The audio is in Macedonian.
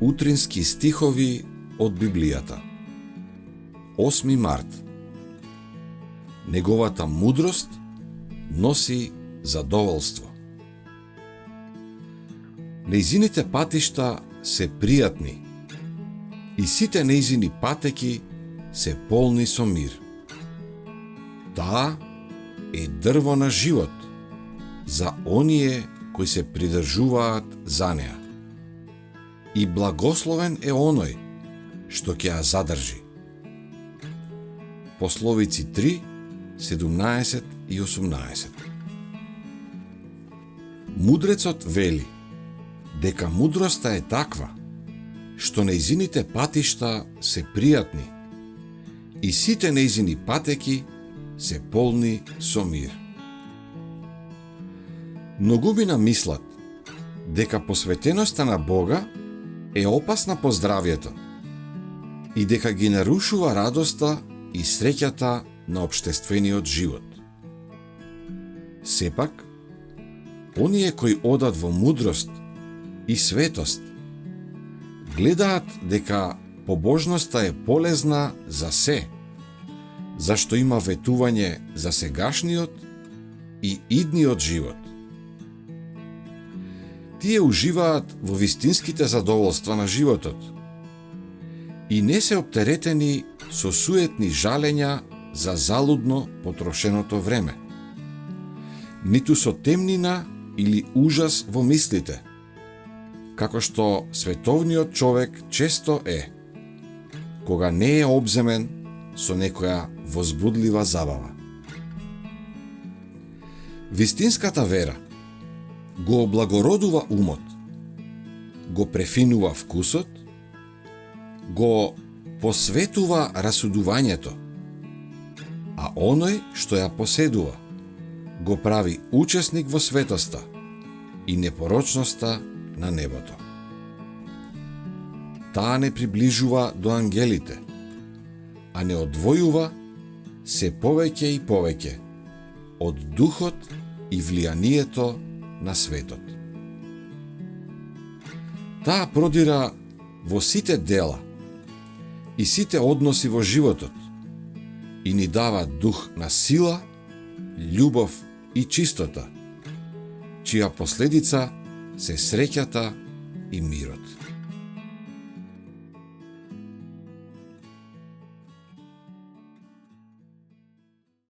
Утрински стихови од Библијата. 8 март. Неговата мудрост носи задоволство. Нејзините патишта се пријатни и сите нејзини патеки се полни со мир. Таа е дрво на живот за оние кои се придржуваат за неа. И благословен е оној што ќе ја задржи. Пословици 3, 17 и 18. Мудрецот вели дека мудроста е таква што нејзините патишта се пријатни и сите нејзини патеки се полни со мир. Многумина мислат дека посветеноста на Бога е опасна по здравјето и дека ги нарушува радоста и среќата на општествениот живот. Сепак, оние кои одат во мудрост и светост гледаат дека побожноста е полезна за се, зашто има ветување за сегашниот и идниот живот. Тие уживаат во вистинските задоволства на животот и не се оптеретени со суетни жалења за залудно потрошеното време, ниту со темнина или ужас во мислите, како што световниот човек често е, кога не е обземен со некоја возбудлива забава. Вистинската вера го облагородува умот, го префинува вкусот, го посветува расудувањето, а оној што ја поседува го прави учесник во светоста и непорочноста на небото. Таа не приближува до ангелите, а не одвојува се повеќе и повеќе од духот и влијанието на светот. Таа продира во сите дела и сите односи во животот и ни дава дух на сила, љубов и чистота, чија последица се среќата и мирот.